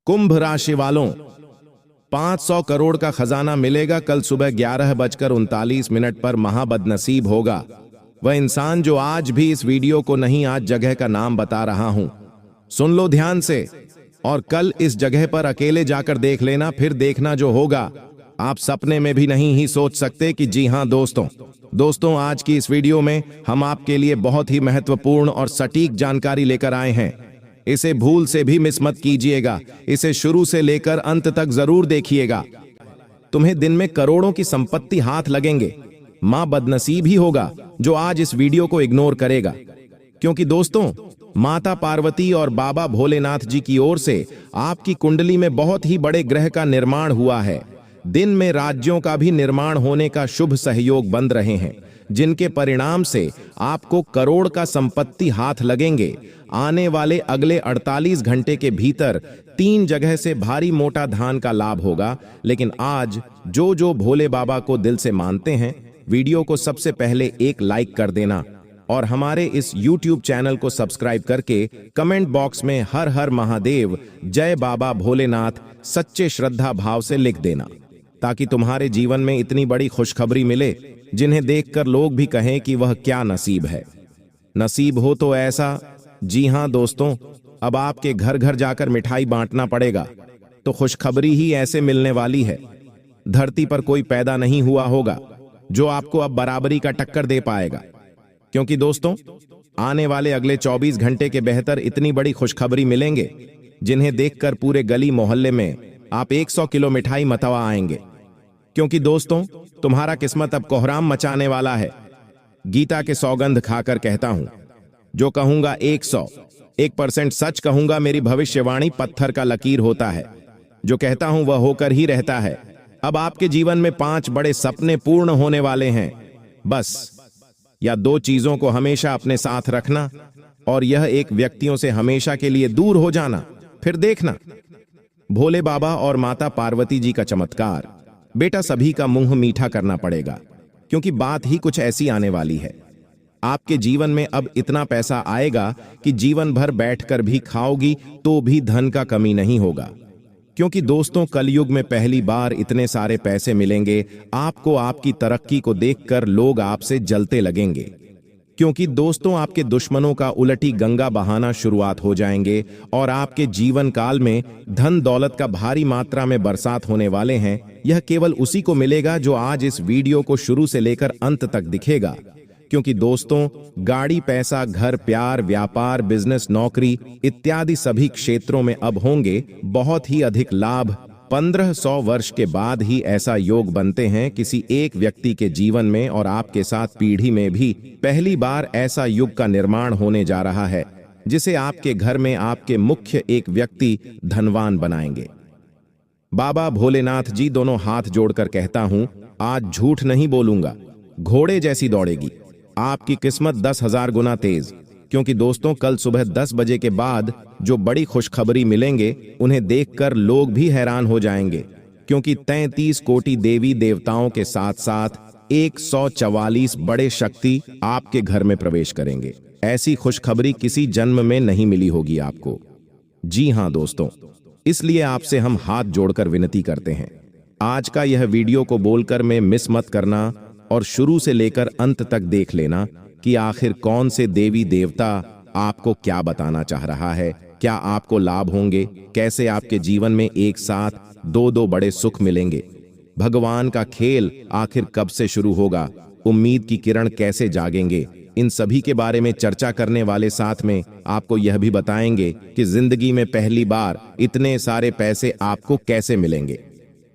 कुंभ राशि वालों, 500 करोड़ का खजाना मिलेगा कल सुबह 11:39 पर। महाबदनसीब होगा वह इंसान जो आज भी इस वीडियो को नहीं, आज जगह का नाम बता रहा हूं, सुन लो ध्यान से और कल इस जगह पर अकेले जाकर देख लेना। फिर देखना जो होगा आप सपने में भी नहीं ही सोच सकते। कि जी हां दोस्तों, आज की इस वीडियो में हम आपके लिए बहुत ही महत्वपूर्ण और सटीक जानकारी लेकर आए हैं। इसे भूल से भी मिस मत कीजिएगा, इसे शुरू से लेकर अंत तक जरूर देखिएगा। तुम्हें दिन में करोड़ों की संपत्ति हाथ लगेंगे। मां बदनसीब ही होगा जो आज इस वीडियो को इग्नोर करेगा, क्योंकि दोस्तों माता पार्वती और बाबा भोलेनाथ जी की ओर से आपकी कुंडली में बहुत ही बड़े ग्रह का निर्माण हुआ है। दिन में राज्यों का भी निर्माण होने का शुभ सहयोग बन रहे हैं, जिनके परिणाम से आपको करोड़ का संपत्ति हाथ लगेंगे। आने वाले अगले 48 घंटे के भीतर 3 जगह से भारी मोटा धन का लाभ होगा। लेकिन आज जो भोले बाबा को दिल से मानते हैं, वीडियो को सबसे पहले एक लाइक कर देना और हमारे इस YouTube चैनल को सब्सक्राइब करके कमेंट बॉक्स में हर हर महादेव, जय बाबा भोलेनाथ सच्चे श्रद्धा भाव से लिख देना, ताकि तुम्हारे जीवन में इतनी बड़ी खुशखबरी मिले जिन्हें देखकर लोग भी कहें कि वह क्या नसीब है। नसीब हो तो ऐसा, जी हां दोस्तों, अब आपके घर घर जाकर मिठाई बांटना पड़ेगा। तो खुशखबरी ही ऐसे मिलने वाली है। धरती पर कोई पैदा नहीं हुआ होगा जो आपको अब बराबरी का टक्कर दे पाएगा, क्योंकि दोस्तों आने वाले अगले 24 घंटे के बेहतर इतनी बड़ी खुशखबरी मिलेंगे जिन्हें देखकर पूरे गली मोहल्ले में आप 100 किलो मिठाई मतवा आएंगे। क्योंकि दोस्तों तुम्हारा किस्मत अब कोहराम मचाने वाला है। गीता के सौगंध खाकर कहता हूं, जो कहूंगा 101% सच कहूंगा। मेरी भविष्यवाणी पत्थर का लकीर होता है, जो कहता हूं वह होकर ही रहता है। अब आपके जीवन में 5 बड़े सपने पूर्ण होने वाले हैं। बस या 2 चीजों को हमेशा अपने साथ रखना, और यह एक व्यक्तियों से हमेशा के लिए दूर हो जाना। फिर देखना भोले बाबा और माता पार्वती जी का चमत्कार। बेटा सभी का मुंह मीठा करना पड़ेगा, क्योंकि बात ही कुछ ऐसी आने वाली है। आपके जीवन में अब इतना पैसा आएगा कि जीवन भर बैठकर भी खाओगी तो भी धन का कमी नहीं होगा। क्योंकि दोस्तों कलयुग में पहली बार इतने सारे पैसे मिलेंगे आपको। आपकी तरक्की को देखकर लोग आपसे जलते लगेंगे, क्योंकि दोस्तों आपके दुश्मनों का उलटी गंगा बहाना शुरुआत हो जाएंगे और आपके जीवन काल में धन दौलत का भारी मात्रा में बरसात होने वाले हैं। यह केवल उसी को मिलेगा जो आज इस वीडियो को शुरू से लेकर अंत तक दिखेगा। क्योंकि दोस्तों गाड़ी, पैसा, घर, प्यार, व्यापार, बिजनेस, नौकरी इत्यादि सभी क्षेत्रों में अब होंगे बहुत ही अधिक लाभ। 1500 वर्ष के बाद ही ऐसा योग बनते हैं किसी एक व्यक्ति के जीवन में, और आपके साथ पीढ़ी में भी पहली बार ऐसा युग का निर्माण होने जा रहा है, जिसे आपके घर में आपके मुख्य एक व्यक्ति धनवान बनाएंगे। बाबा भोलेनाथ जी दोनों हाथ जोड़कर कहता हूं, आज झूठ नहीं बोलूंगा, घोड़े जैसी दौड़ेगी आपकी किस्मत 10,000 गुना तेज। क्योंकि दोस्तों कल सुबह 10 बजे के बाद जो बड़ी खुशखबरी मिलेंगे उन्हें देखकर लोग भी हैरान हो जाएंगे, क्योंकि 33 कोटि देवी देवताओं के साथ साथ 144 बड़े शक्ति आपके घर में प्रवेश करेंगे। ऐसी खुशखबरी किसी जन्म में नहीं मिली होगी आपको। जी हां दोस्तों, इसलिए आपसे हम हाथ जोड़कर विनती करते हैं, आज का यह वीडियो को बोलकर में मिस मत करना और शुरू से लेकर अंत तक देख लेना कि आखिर कौन से देवी देवता आपको क्या बताना चाह रहा है। क्या आपको लाभ होंगे, कैसे आपके जीवन में एक साथ 2 बड़े सुख मिलेंगे, भगवान का खेल आखिर कब से शुरू होगा, उम्मीद की किरण कैसे जागेंगे, इन सभी के बारे में चर्चा करने वाले साथ में आपको यह भी बताएंगे कि जिंदगी में पहली बार इतने सारे पैसे आपको कैसे मिलेंगे,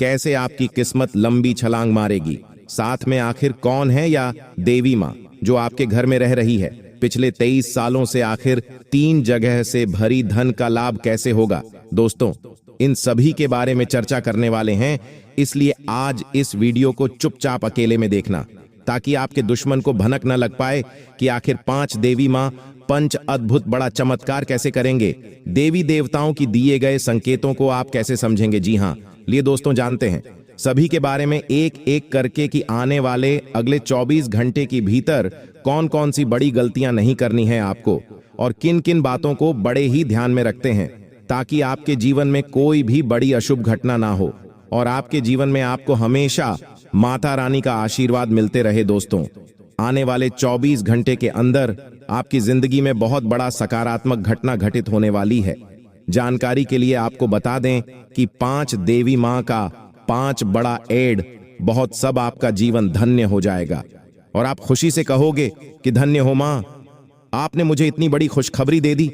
कैसे आपकी किस्मत लंबी छलांग मारेगी। साथ में आखिर कौन है या देवी मां जो आपके घर में रह रही है। पिछले 23 सालों से आखिर 3 जगह से भरी धन का लाभ कैसे होगा। दोस्तों इन सभी के बारे में चर्चा करने वाले हैं, इसलिए आज इस वीडियो को चुपचाप अकेले में देखना, ताकि आपके दुश्मन को भनक न लग पाए कि आखिर 5 देवी मां पंच अद्भुत बड़ा चमत्कार कैसे करेंगे। देवी देवताओं की दिए गए संकेतों को आप कैसे समझेंगे। जी हां, लिए दोस्तों जानते हैं सभी के बारे में एक एक करके कि आने वाले अगले 24 घंटे के भीतर कौन कौन सी बड़ी गलतियां नहीं करनी है आपको, और किन किन बातों को बड़े ही ध्यान में रखते हैं। ताकि आपके जीवन में कोई भी बड़ी अशुभ घटना ना हो और आपके जीवन में आपको हमेशा माता रानी का आशीर्वाद मिलते रहे। दोस्तों, आने वाले 24 घंटे के अंदर आपकी जिंदगी में बहुत बड़ा सकारात्मक घटना घटित होने वाली है। जानकारी के लिए आपको बता दें कि 5 देवी मां का 5 बड़ा एड बहुत सब आपका जीवन धन्य हो जाएगा और आप खुशी से कहोगे कि धन्य हो मां, आपने मुझे इतनी बड़ी खुशखबरी दे दी।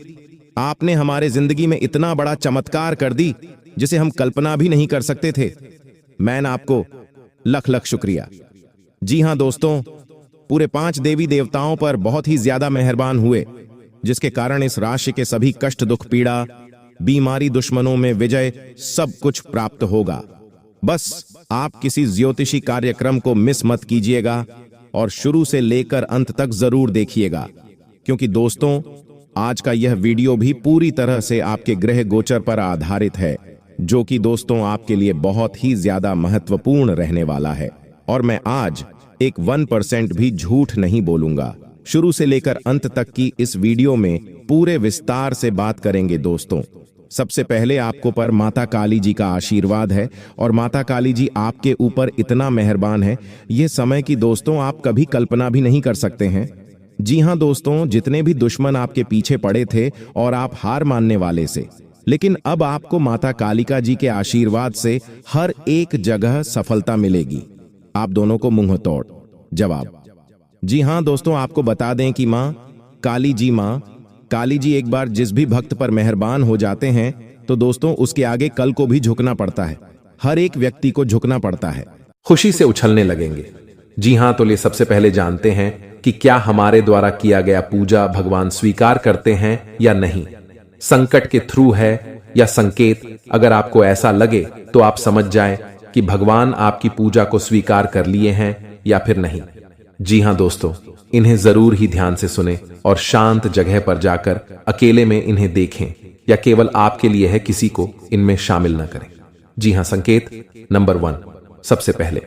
आपने हमारे जिंदगी में इतना बड़ा चमत्कार कर दी जिसे हम कल्पना भी नहीं कर सकते थे। मैं आपको लख लख शुक्रिया। जी हां दोस्तों, पूरे 5 देवी देवताओं पर बहुत ही ज्यादा मेहरबान हुए, जिसके कारण इस राशि के सभी कष्ट, दुख, पीड़ा, बीमारी, दुश्मनों में विजय सब कुछ प्राप्त होगा। बस आप किसी ज्योतिषी कार्यक्रम को मिस मत कीजिएगा और शुरू से लेकर अंत तक जरूर देखिएगा, क्योंकि दोस्तों आज का यह वीडियो भी पूरी तरह से आपके ग्रह गोचर पर आधारित है, जो कि दोस्तों आपके लिए बहुत ही ज्यादा महत्वपूर्ण रहने वाला है। और मैं आज एक 1% भी झूठ नहीं बोलूंगा। शुरू से लेकर अंत तक की इस वीडियो में पूरे विस्तार से बात करेंगे। दोस्तों, सबसे पहले आपको पर माता काली जी का आशीर्वाद है और माता काली जी आपके ऊपर इतना मेहरबान है, यह समय की दोस्तों आप कभी कल्पना भी नहीं कर सकते हैं। जी हां दोस्तों, जितने भी दुश्मन आपके पीछे पड़े थे और आप हार मानने वाले से, लेकिन अब आपको माता कालिका जी के आशीर्वाद से हर एक जगह सफलता मिलेगी। आप दोनों को मुंह तोड़ जवाब। जी हां दोस्तों, आपको बता दें कि मां काली जी एक बार जिस भी भक्त पर मेहरबान हो जाते हैं तो दोस्तों उसके आगे कल को भी झुकना पड़ता है। हर एक व्यक्ति को झुकना पड़ता है। खुशी से उछलने लगेंगे। जी हां, तो ले सबसे पहले जानते हैं कि क्या हमारे द्वारा किया गया पूजा भगवान स्वीकार करते हैं या नहीं। संकट के थ्रू है या संकेत, अगर आपको ऐसा लगे तो आप समझ जाएं कि भगवान आपकी पूजा को स्वीकार कर लिए हैं या फिर नहीं। जी हां दोस्तों, इन्हें जरूर ही ध्यान से सुने और शांत जगह पर जाकर अकेले में इन्हें देखें, या केवल आपके लिए है, किसी को इनमें शामिल न करें। जी हां, संकेत नंबर 1 सबसे पहले।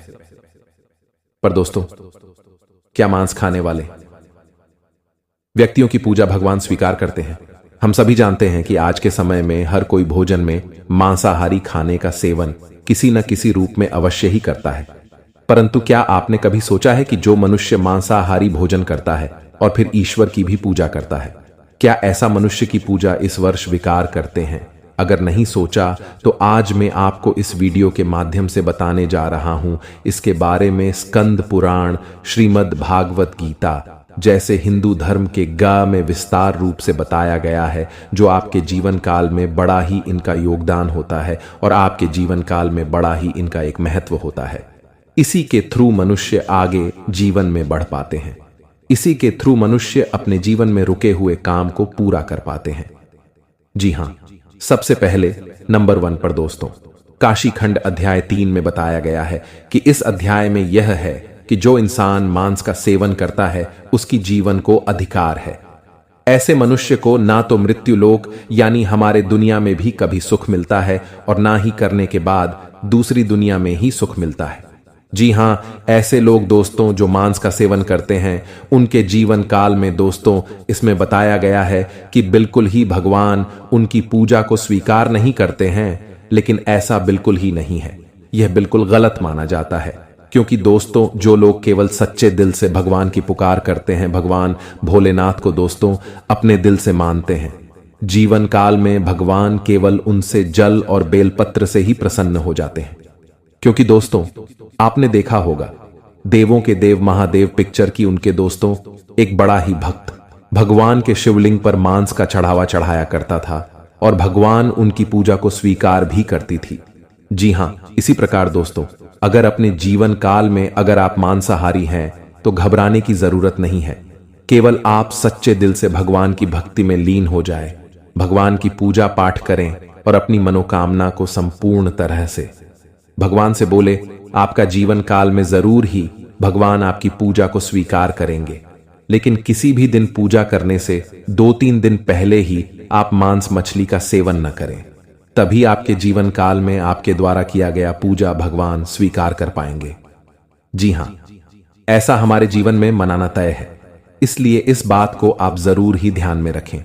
पर दोस्तों, क्या मांस खाने वाले व्यक्तियों की पूजा भगवान स्वीकार करते हैं? हम सभी जानते हैं कि आज के समय में हर कोई भोजन में मांसाहारी खाने का सेवन किसी न किसी रूप में अवश्य ही करता है। परंतु क्या आपने कभी सोचा है कि जो मनुष्य मांसाहारी भोजन करता है और फिर ईश्वर की भी पूजा करता है, क्या ऐसा मनुष्य की पूजा इस वर्ष विकार करते हैं? अगर नहीं सोचा तो आज मैं आपको इस वीडियो के माध्यम से बताने जा रहा हूं इसके बारे में। स्कंद पुराण, श्रीमद् भागवत गीता जैसे हिंदू धर्म के गा में विस्तार रूप से बताया गया है, जो आपके जीवन काल में बड़ा ही इनका योगदान होता है और आपके जीवन काल में बड़ा ही इनका एक महत्व होता है। इसी के थ्रू मनुष्य आगे जीवन में बढ़ पाते हैं। इसी के थ्रू मनुष्य अपने जीवन में रुके हुए काम को पूरा कर पाते हैं। जी हां, सबसे पहले नंबर 1 पर दोस्तों, काशी खंड अध्याय 3 में बताया गया है कि इस अध्याय में यह है कि जो इंसान मांस का सेवन करता है उसकी जीवन को अधिकार है। ऐसे मनुष्य को ना तो मृत्यु लोक यानी हमारे दुनिया में भी कभी सुख मिलता है और ना ही करने के बाद दूसरी दुनिया में ही सुख मिलता है। जी हां, ऐसे लोग दोस्तों जो मांस का सेवन करते हैं, उनके जीवन काल में दोस्तों इसमें बताया गया है कि बिल्कुल ही भगवान उनकी पूजा को स्वीकार नहीं करते हैं। लेकिन ऐसा बिल्कुल ही नहीं है, यह बिल्कुल गलत माना जाता है। क्योंकि दोस्तों जो लोग केवल सच्चे दिल से भगवान की पुकार करते हैं, भगवान भोलेनाथ को दोस्तों अपने दिल से मानते हैं, जीवन काल में भगवान केवल उनसे जल और बेलपत्र से ही प्रसन्न हो जाते हैं। क्योंकि दोस्तों आपने देखा होगा, देवों के देव महादेव पिक्चर की उनके दोस्तों एक बड़ा ही भक्त भगवान के शिवलिंग पर मांस का चढ़ावा चढ़ाया करता था और भगवान उनकी पूजा को स्वीकार भी करती थी। जी हां, इसी प्रकार दोस्तों अगर अपने जीवन काल में अगर आप मांसाहारी हैं तो घबराने की जरूरत नहीं है। केवल आप सच्चे दिल से भगवान की भक्ति में लीन हो जाए, भगवान की पूजा पाठ करें और अपनी मनोकामना को संपूर्ण तरह से भगवान से बोले, आपका जीवन काल में जरूर ही भगवान आपकी पूजा को स्वीकार करेंगे। लेकिन किसी भी दिन पूजा करने से 2-3 दिन पहले ही आप मांस मछली का सेवन न करें, तभी आपके जीवन काल में आपके द्वारा किया गया पूजा भगवान स्वीकार कर पाएंगे। जी हां, ऐसा हमारे जीवन में मनाना तय है, इसलिए इस बात को आप जरूर ही ध्यान में रखें।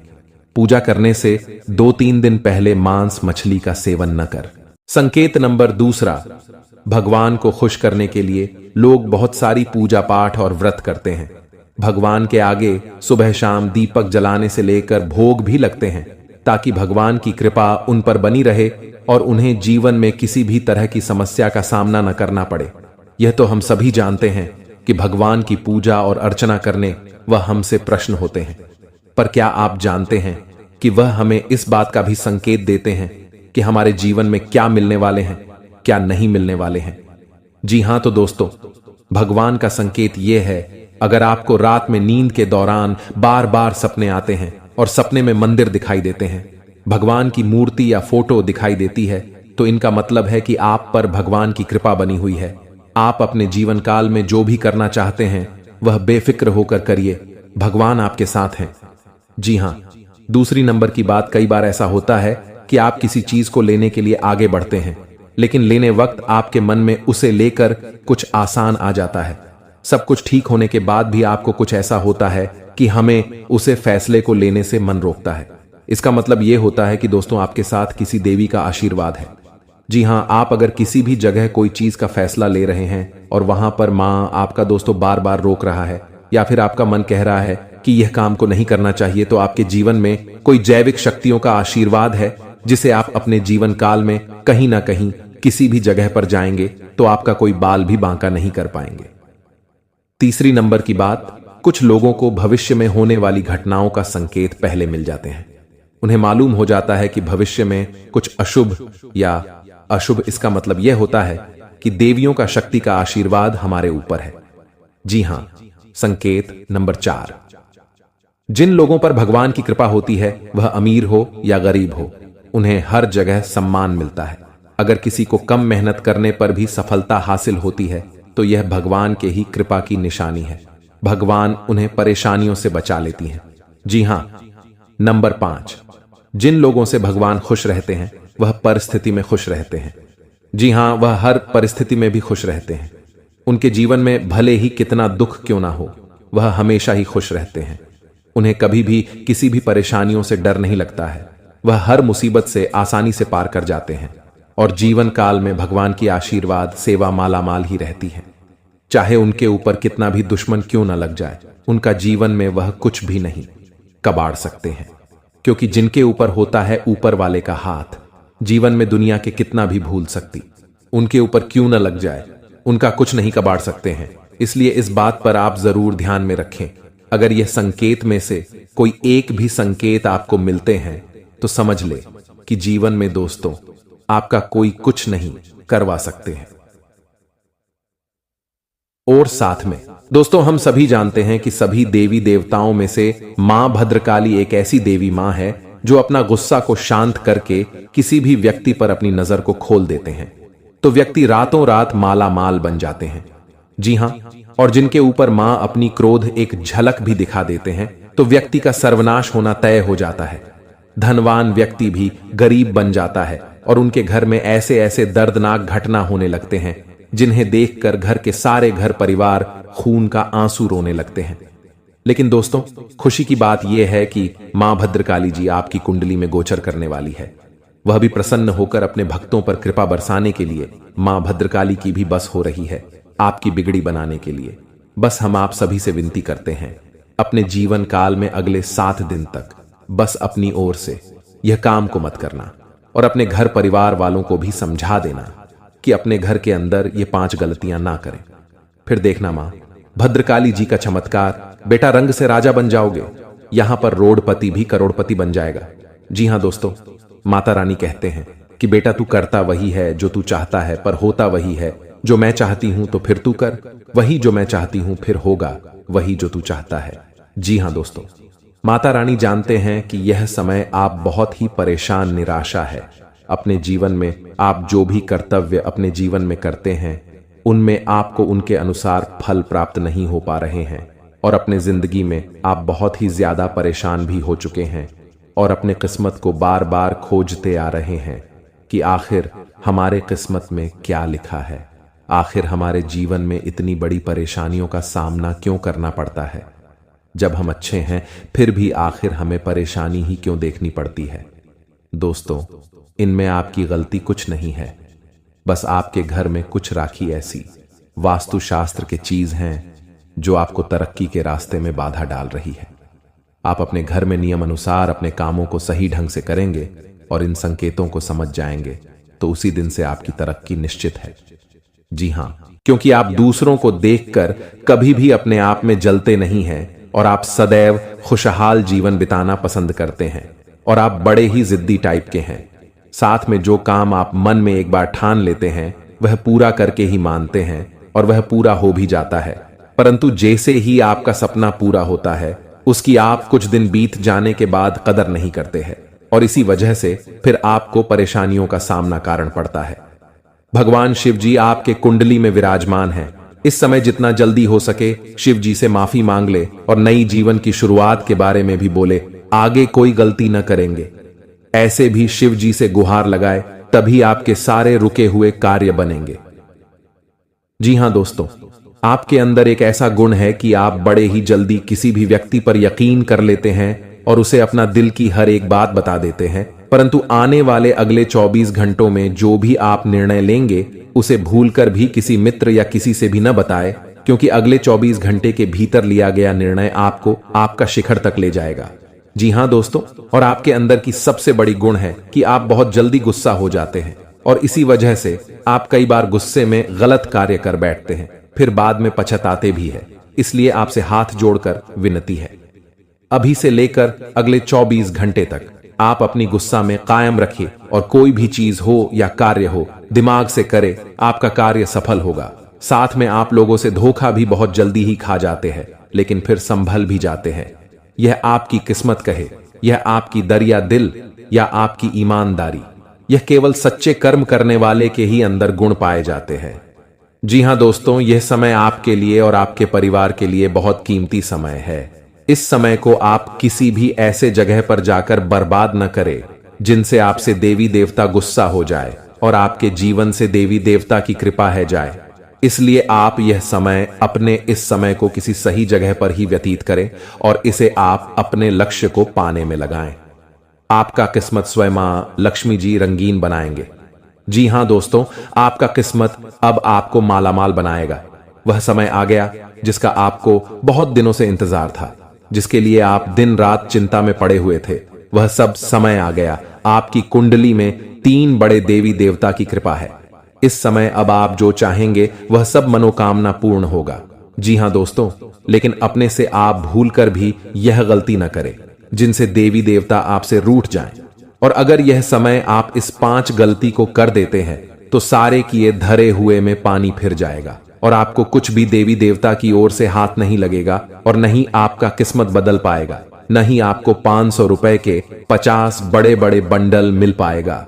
पूजा करने से 2-3 दिन पहले मांस मछली का सेवन न कर। संकेत नंबर दूसरा, भगवान को खुश करने के लिए लोग बहुत सारी पूजा पाठ और व्रत करते हैं। भगवान के आगे सुबह शाम दीपक जलाने से लेकर भोग भी लगते हैं ताकि भगवान की कृपा उन पर बनी रहे और उन्हें जीवन में किसी भी तरह की समस्या का सामना न करना पड़े। यह तो हम सभी जानते हैं कि भगवान की पूजा और अर्चना करने वह हमसे प्रश्न होते हैं, पर क्या आप जानते हैं कि वह हमें इस बात का भी संकेत देते हैं कि हमारे जीवन में क्या मिलने वाले हैं, क्या नहीं मिलने वाले हैं। जी हां तो दोस्तों, भगवान का संकेत यह है, अगर आपको रात में नींद के दौरान बार बार सपने आते हैं और सपने में मंदिर दिखाई देते हैं, भगवान की मूर्ति या फोटो दिखाई देती है, तो इनका मतलब है कि आप पर भगवान की कृपा बनी हुई है। आप अपने जीवन काल में जो भी करना चाहते हैं वह बेफिक्र होकर करिए, भगवान आपके साथ हैं। जी हां, दूसरी नंबर की बात, कई बार ऐसा होता है कि आप किसी चीज को लेने के लिए आगे बढ़ते हैं, लेकिन लेने वक्त आपके मन में उसे लेकर कुछ आसान आ जाता है। सब कुछ ठीक होने के बाद भी आपको कुछ ऐसा होता है कि हमें उसे फैसले को लेने से मन रोकता है। इसका मतलब यह होता है कि दोस्तों आपके साथ किसी देवी का आशीर्वाद है। जी हां, आप अगर किसी भी जगह कोई चीज का फैसला ले रहे हैं और वहां पर मां आपका दोस्तों बार बार रोक रहा है या फिर आपका मन कह रहा है कि यह काम को नहीं करना चाहिए, तो आपके जीवन में कोई जैविक शक्तियों का आशीर्वाद है जिसे आप अपने जीवन काल में कहीं ना कहीं किसी भी जगह पर जाएंगे तो आपका कोई बाल भी बांका नहीं कर पाएंगे। तीसरी नंबर की बात, कुछ लोगों को भविष्य में होने वाली घटनाओं का संकेत पहले मिल जाते हैं। उन्हें मालूम हो जाता है कि भविष्य में कुछ अशुभ या अशुभ, इसका मतलब यह होता है कि देवियों का शक्ति का आशीर्वाद हमारे ऊपर है। जी हां, संकेत नंबर 4, जिन लोगों पर भगवान की कृपा होती है, वह अमीर हो या गरीब हो, उन्हें हर जगह सम्मान मिलता है। अगर किसी को कम मेहनत करने पर भी सफलता हासिल होती है तो यह भगवान के ही कृपा की निशानी है। भगवान उन्हें परेशानियों से बचा लेती हैं। जी हां, नंबर 5, जिन लोगों से भगवान खुश रहते हैं वह परिस्थिति में खुश रहते हैं। जी हां, वह हर परिस्थिति में भी खुश रहते हैं। उनके जीवन में भले ही कितना दुख क्यों ना हो, वह हमेशा ही खुश रहते हैं। उन्हें कभी भी किसी भी परेशानियों से डर नहीं लगता है। वह हर मुसीबत से आसानी से पार कर जाते हैं और जीवन काल में भगवान की आशीर्वाद सेवा मालामाल ही रहती है। चाहे उनके ऊपर कितना भी दुश्मन क्यों ना लग जाए, उनका जीवन में वह कुछ भी नहीं कबाड़ सकते हैं, क्योंकि जिनके ऊपर होता है ऊपर वाले का हाथ, जीवन में दुनिया के कितना भी भूल सकती, उनके ऊपर क्यों न लग जाए, उनका कुछ नहीं कबाड़ सकते हैं। इसलिए इस बात पर आप जरूर ध्यान में रखें। अगर यह संकेत में से कोई एक भी संकेत आपको मिलते हैं तो समझ ले कि जीवन में दोस्तों आपका कोई कुछ नहीं करवा सकते हैं। और साथ में दोस्तों, हम सभी जानते हैं कि सभी देवी देवताओं में से मां भद्रकाली एक ऐसी देवी मां है जो अपना गुस्सा को शांत करके किसी भी व्यक्ति पर अपनी नजर को खोल देते हैं तो व्यक्ति रातों रात माला माल बन जाते हैं। जी हां, और जिनके ऊपर मां अपनी क्रोध एक झलक भी दिखा देते हैं तो व्यक्ति का सर्वनाश होना तय हो जाता है। धनवान व्यक्ति भी गरीब बन जाता है और उनके घर में ऐसे ऐसे दर्दनाक घटना होने लगते हैं जिन्हें देखकर घर के सारे घर परिवार खून का आंसू रोने लगते हैं। लेकिन दोस्तों, खुशी की बात यह है कि मां भद्रकाली जी आपकी कुंडली में गोचर करने वाली है। वह भी प्रसन्न होकर अपने भक्तों पर कृपा बरसाने के लिए मां भद्रकाली की भी बस हो रही है आपकी बिगड़ी बनाने के लिए। बस हम आप सभी से विनती करते हैं, अपने जीवन काल में अगले 7 दिन तक बस अपनी ओर से यह काम को मत करना और अपने घर परिवार वालों को भी समझा देना कि अपने घर के अंदर ये 5 गलतियां ना करें। फिर देखना मां भद्रकाली जी का चमत्कार, बेटा रंग से राजा बन जाओगे, यहां पर रोडपति भी करोड़पति बन जाएगा। जी हां दोस्तों, माता रानी कहते हैं कि बेटा तू करता वही है जो तू चाहता है, पर होता वही है जो मैं चाहती हूं, तो फिर तू कर वही जो मैं चाहती हूं, फिर होगा वही जो तू चाहता है। जी हां दोस्तों, माता रानी जानते हैं कि यह समय आप बहुत ही परेशान निराशा है। अपने जीवन में आप जो भी कर्तव्य अपने जीवन में करते हैं उनमें आपको उनके अनुसार फल प्राप्त नहीं हो पा रहे हैं और अपने जिंदगी में आप बहुत ही ज्यादा परेशान भी हो चुके हैं और अपने किस्मत को बार बार खोजते आ रहे हैं कि आखिर हमारे किस्मत में क्या लिखा है, आखिर हमारे जीवन में इतनी बड़ी परेशानियों का सामना क्यों करना पड़ता है। जब हम अच्छे हैं फिर भी आखिर हमें परेशानी ही क्यों देखनी पड़ती है। दोस्तों, इनमें आपकी गलती कुछ नहीं है, बस आपके घर में कुछ राखी ऐसी वास्तुशास्त्र के चीज हैं जो आपको तरक्की के रास्ते में बाधा डाल रही है। आप अपने घर में नियम अनुसार अपने कामों को सही ढंग से करेंगे और इन संकेतों को समझ जाएंगे तो उसी दिन से आपकी तरक्की निश्चित है। जी हां, क्योंकि आप दूसरों को देखकर कभी भी अपने आप में जलते नहीं हैं और आप सदैव खुशहाल जीवन बिताना पसंद करते हैं और आप बड़े ही जिद्दी टाइप के हैं। साथ में जो काम आप मन में एक बार ठान लेते हैं वह पूरा करके ही मानते हैं और वह पूरा हो भी जाता है, परंतु जैसे ही आपका सपना पूरा होता है उसकी आप कुछ दिन बीत जाने के बाद कदर नहीं करते हैं और इसी वजह से फिर आपको परेशानियों का सामना कारण पड़ता है। भगवान शिव जी आपके कुंडली में विराजमान हैं। इस समय जितना जल्दी हो सके शिव जी से माफी मांग ले और नई जीवन की शुरुआत के बारे में भी बोले, आगे कोई गलती न करेंगे। ऐसे भी शिव जी से गुहार लगाए, तभी आपके सारे रुके हुए कार्य बनेंगे। जी हां दोस्तों, आपके अंदर एक ऐसा गुण है कि आप बड़े ही जल्दी किसी भी व्यक्ति पर यकीन कर लेते हैं और उसे अपना दिल की हर एक बात बता देते हैं, परंतु आने वाले अगले 24 घंटों में जो भी आप निर्णय लेंगे उसे भूलकर भी किसी मित्र या किसी से भी न बताएं, क्योंकि अगले 24 घंटे के भीतर लिया गया निर्णय आपको आपका शिखर तक ले जाएगा। जी हां दोस्तों, और आपके अंदर की सबसे बड़ी गुण है कि आप बहुत जल्दी गुस्सा हो जाते हैं और इसी वजह से आप कई बार गुस्से में गलत कार्य कर बैठते हैं, फिर बाद में पछताते भी है। इसलिए आपसे हाथ जोड़कर विनती है, अभी से लेकर अगले 24 घंटे तक आप अपनी गुस्सा में कायम रखिए और कोई भी चीज हो या कार्य हो दिमाग से करे, आपका कार्य सफल होगा। साथ में आप लोगों से धोखा भी बहुत जल्दी ही खा जाते हैं, लेकिन फिर संभल भी जाते हैं। यह आपकी किस्मत कहे, यह आपकी दरिया दिल या आपकी ईमानदारी, यह केवल सच्चे कर्म करने वाले के ही अंदर गुण पाए जाते हैं। जी हां दोस्तों, यह समय आपके लिए और आपके परिवार के लिए बहुत कीमती समय है। इस समय को आप किसी भी ऐसे जगह पर जाकर बर्बाद न करें जिनसे आपसे देवी देवता गुस्सा हो जाए और आपके जीवन से देवी देवता की कृपा है जाए। इसलिए आप यह समय अपने इस समय को किसी सही जगह पर ही व्यतीत करें और इसे आप अपने लक्ष्य को पाने में लगाएं। आपका किस्मत स्वयं मां लक्ष्मी जी रंगीन बनाएंगे। जी हां दोस्तों, आपका किस्मत अब आपको मालामाल बनाएगा। वह समय आ गया जिसका आपको बहुत दिनों से इंतजार था, जिसके लिए आप दिन रात चिंता में पड़े हुए थे। वह सब समय आ गया। आपकी कुंडली में 3 बड़े देवी देवता की कृपा है। इस समय अब आप जो चाहेंगे वह सब मनोकामना पूर्ण होगा। जी हां दोस्तों, लेकिन अपने से आप भूलकर भी यह गलती न करें जिनसे देवी देवता आपसे रूठ जाएं। और अगर यह समय आप इस 5 गलती को कर देते हैं तो सारे किए धरे हुए में पानी फिर जाएगा और आपको कुछ भी देवी देवता की ओर से हाथ नहीं लगेगा और न ही आपका किस्मत बदल पाएगा, न ही आपको 500 रुपए के 50 बड़े बड़े बंडल मिल पाएगा।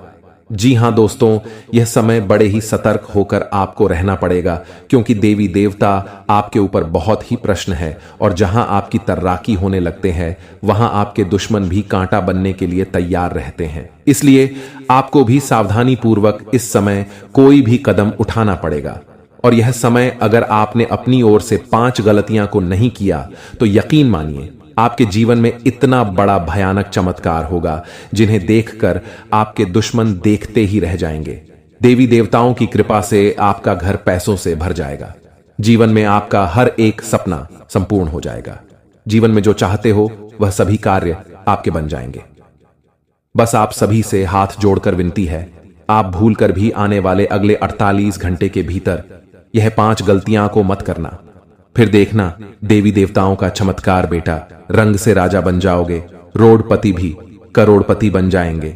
जी हां दोस्तों, यह समय बड़े ही सतर्क होकर आपको रहना पड़ेगा, क्योंकि देवी देवता आपके ऊपर बहुत ही प्रश्न है और जहां आपकी तर्राकी होने लगते हैं वहां आपके दुश्मन भी कांटा बनने के लिए तैयार रहते हैं। इसलिए आपको भी सावधानी पूर्वक इस समय कोई भी कदम उठाना पड़ेगा। और यह समय अगर आपने अपनी ओर से 5 गलतियां को नहीं किया तो यकीन मानिए आपके जीवन में इतना बड़ा भयानक चमत्कार होगा जिन्हें देखकर आपके दुश्मन देखते ही रह जाएंगे। देवी देवताओं की कृपा से आपका घर पैसों से भर जाएगा। जीवन में आपका हर एक सपना संपूर्ण हो जाएगा। जीवन में जो चाहते हो वह सभी कार्य आपके बन जाएंगे। बस आप सभी से हाथ जोड़कर विनती है, आप भूलकर भी आने वाले अगले 48 घंटे के भीतर यह 5 गलतियां को मत करना। फिर देखना देवी देवताओं का चमत्कार बेटा, रंग से राजा बन जाओगे, रोडपति भी करोड़पति बन जाएंगे।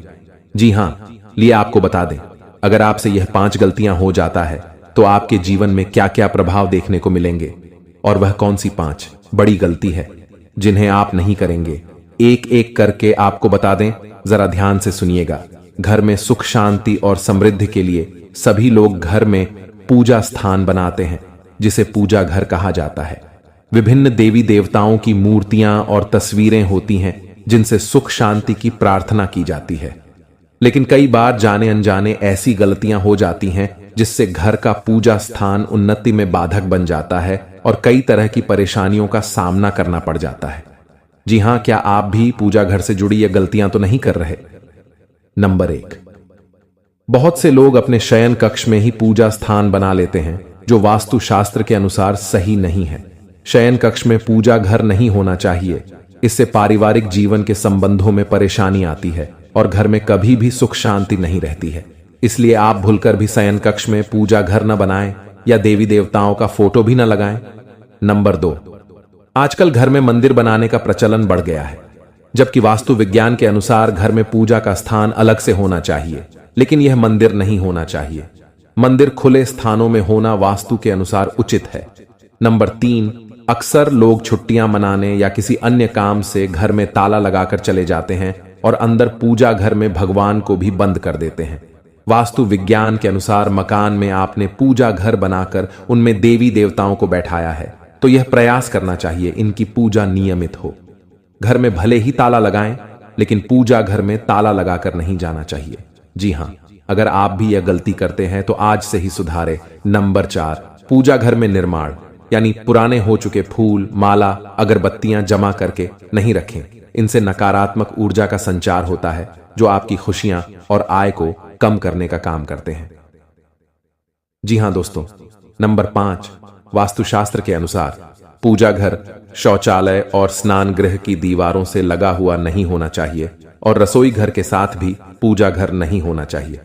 जी हां, लिए आपको बता दें, अगर आपसे यह 5 गलतियां हो जाता है तो आपके जीवन में क्या क्या प्रभाव देखने को मिलेंगे और वह कौन सी 5 बड़ी गलती है जिन्हें आप नहीं करेंगे, एक एक करके आपको बता दें। जरा ध्यान से सुनिएगा। घर में सुख शांति और समृद्धि के लिए सभी लोग घर में पूजा स्थान बनाते हैं जिसे पूजा घर कहा जाता है। विभिन्न देवी देवताओं की मूर्तियां और तस्वीरें होती हैं जिनसे सुख शांति की प्रार्थना की जाती है। लेकिन कई बार जाने अनजाने ऐसी गलतियां हो जाती हैं जिससे घर का पूजा स्थान उन्नति में बाधक बन जाता है और कई तरह की परेशानियों का सामना करना पड़ जाता है। जी हां, क्या आप भी पूजा घर से जुड़ी ये गलतियां तो नहीं कर रहे? नंबर 1, बहुत से लोग अपने शयन कक्ष में ही पूजा स्थान बना लेते हैं, जो वास्तु शास्त्र के अनुसार सही नहीं है। शयन कक्ष में पूजा घर नहीं होना चाहिए। इससे पारिवारिक जीवन के संबंधों में परेशानी आती है और घर में कभी भी सुख शांति नहीं रहती है। इसलिए आप भूलकर भी शयन कक्ष में पूजा घर न बनाएं या देवी देवताओं का फोटो भी न लगाएं। नंबर 2, आजकल घर में मंदिर बनाने का प्रचलन बढ़ गया है, जबकि वास्तु विज्ञान के अनुसार घर में पूजा का स्थान अलग से होना चाहिए, लेकिन यह मंदिर नहीं होना चाहिए। मंदिर खुले स्थानों में होना वास्तु के अनुसार उचित है। नंबर 3, अक्सर लोग छुट्टियां मनाने या किसी अन्य काम से घर में ताला लगाकर चले जाते हैं और अंदर पूजा घर में भगवान को भी बंद कर देते हैं। वास्तु विज्ञान के अनुसार मकान में आपने पूजा घर बनाकर उनमें देवी देवताओं को बैठाया है, तो यह प्रयास करना चाहिए इनकी पूजा नियमित हो। घर में भले ही ताला लगाएं, लेकिन पूजा घर में ताला लगाकर नहीं जाना चाहिए। जी हां, अगर आप भी यह गलती करते हैं तो आज से ही सुधारें। नंबर 4, पूजा घर में निर्माण यानी पुराने हो चुके फूल, माला, अगरबत्तियां जमा करके नहीं रखें। इनसे नकारात्मक ऊर्जा का संचार होता है, जो आपकी खुशियां और आय को कम करने का काम करते हैं। जी हां दोस्तों, नंबर 5, वास्तुशास्त्र के अनुसार पूजा घर शौचालय और स्नान गृह की दीवारों से लगा हुआ नहीं होना चाहिए और रसोई घर के साथ भी पूजा घर नहीं होना चाहिए।